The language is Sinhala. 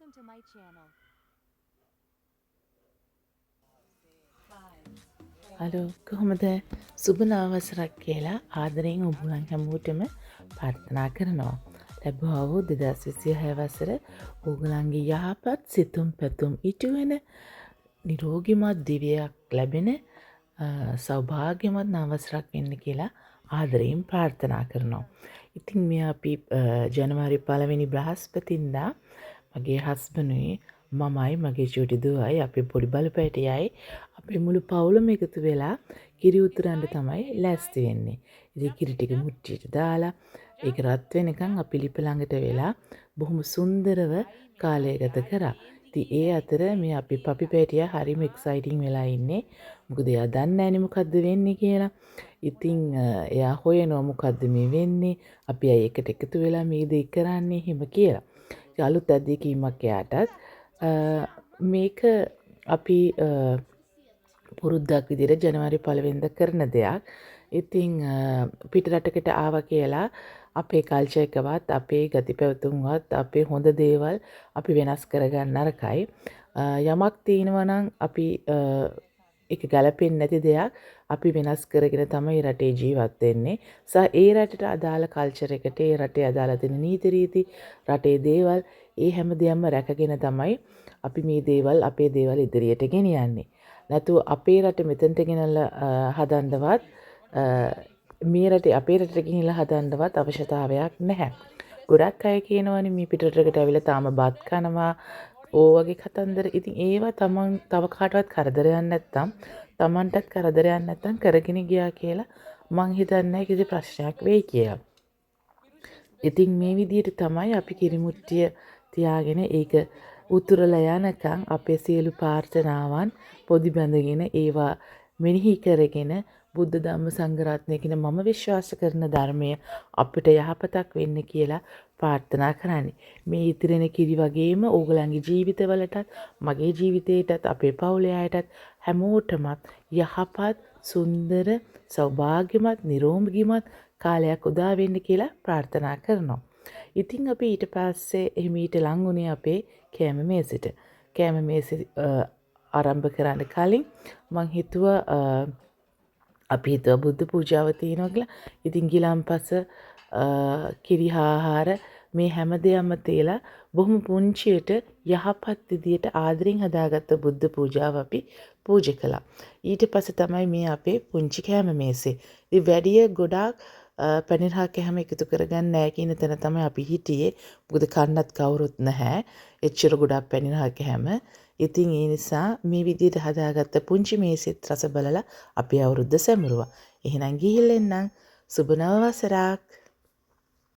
Welcome to my channel. Hello කොහොමද සුබ නවවසරක් කියලා ආදරයෙන් ඔබුලන් හැමෝටම ප්‍රාර්ථනා කරනවා. ලැබුවා වූ 2026 වසර ඕගලන්ගේ යහපත් සිතුම් පැතුම් ඉටුවෙන නිරෝගිමත් දිවියක් ලැබෙන සෞභාග්‍යමත් නවවසරක් වෙන්න කියලා ආදරයෙන් ප්‍රාර්ථනා කරනවා. ඉතින් මේ අපි ජනවාරි 1 වෙනි බ්‍රහස්පතින්දා මගේ හස්බන්ඩ්යි මමයි මගේ චූටි දුවයි අපේ පොඩි බලපෑටියයි අපේ මුළු පවුලම එකතු වෙලා කිරි උතුරන්න තමයි ලෑස්ති වෙන්නේ. ඉතින් කිරි ටික මුට්ටියට දාලා ඒක රත් වෙනකන් අපි ලිප ළඟට වෙලා බොහොම සුන්දරව කාලය ගත කරා. ඉතින් ඒ අතර මේ අපි පපි පැටියා හරිම එක්සයිටිං වෙලා ඉන්නේ. මොකද එයා දන්නේ නැනේ මොකද්ද වෙන්නේ කියලා. ඉතින් එයා හොයනවා මොකද්ද මේ වෙන්නේ. අපි අය එකට එකතු වෙලා මේ දේ කරන්නේ හිම කියලා. අලුත් අත්දැකීමක් එයාටත් මේක අපි පුරුද්දක් විදිහට ජනවාරි 1 වෙනිදා කරන දෙයක්. ඉතින් පිට රටකට ආවා කියලා අපේ කල්චර් එකවත් අපේ ගති පැවතුම්වත් අපේ හොඳ දේවල් අපි වෙනස් කරගන්න නරකයි. යමක් තියෙනවා නම් අපි ඒක ගැලපෙන්නේ නැති දෙයක් අපි වෙනස් කරගෙන තමයි රටේ ජීවත් වෙන්නේ. ඒ රටට අදාළ කල්චර් එකට ඒ රටේ අදාළ තියෙන නීති රීති රටේ දේවල් ඒ හැම දෙයක්ම රැකගෙන තමයි අපි මේ දේවල් අපේ දේවල් ඉදිරියට ගෙනියන්නේ. නැතුව අපේ රට මෙතනට ගෙනල්ලා හදන්නවත් මේ රටේ අපේ රටට ගෙනල්ලා හදන්නවත් අවශ්‍යතාවයක් නැහැ. ගොඩක් අය කියනවනේ මේ පිටරටකට ඇවිල්ලා තාම බත් කනවා වගේ කතන්දර. ඉතින් ඒවා තමන් තව කාටවත් කරදරයක් නැත්තම් තමන්ටත් කරදරයක් නැත්තම් කරගෙන ගියා කියලා මං හිතන්නේ කිසි ප්‍රශ්නයක් වෙයි කියලා. ඉතින් මේ විදිහට තමයි අපි කිරිමුට්ටිය තියාගෙන ඒක උතුරලා යනකම් අපේ සියලු ප්‍රාර්ථනාවන් පොදි බැඳගෙන ඒවා මෙනෙහි කරගෙන බුද්ධ ධම්ම සංඝ රත්නය කියන මම විශ්වාස කරන ධර්මය අපිට යහපතක් වෙන්න කියලා ප්‍රාර්ථනා කරන්නේ. මේ ඉතිරෙන කිරි වගේම ඕගලන්ගේ ජීවිතවලටත් මගේ ජීවිතේටත් අපේ පවුලේ අයටත් හැමෝටම යහපත් සුන්දර සෞභාග්‍යමත් නිරෝගීමත් කාලයක් උදා වෙන්න කියලා ප්‍රාර්ථනා කරනවා. ඉතින් අපි ඊට පස්සේ එහෙම ඊට ලං වුණේ අපේ කෑම මේසෙට. කෑම මේසෙ ආරම්භ කරන්න කලින් මං හිතුවා අපි හිතුවා බුද්ධ පූජාව තියෙනවා කියලා. ඉතින් ගිලම්පස කිරි ආහාර මේ හැම දෙයක්ම තියලා බොහොම පුංචියට යහපත් විදියට ආදරෙන් හදාගත්ත බුද්ධ පූජාව අපි පූජා කළා. ඊට පස්සේ තමයි මේ අපේ පුංචි කෑම මේසේ. ඉතින් වැඩිය ගොඩාක් පැණිරහක් කැම එකතු කරගන්න නැහැ කියන තැන තමයි අපි හිටියේ. මොකද කන්නත් කවුරුත් නැහැ. එච්චර ගොඩක් පැණිරහක් කැම. ඉතින් ඒ නිසා මේ විදිහට හදාගත්ත පුංචි මේසෙත් රස බලලා අපි අවුරුද්ද සැමරුවා. එහෙනම් ගිහිල්ලා එන්නම්. සුබ නව වසරක්.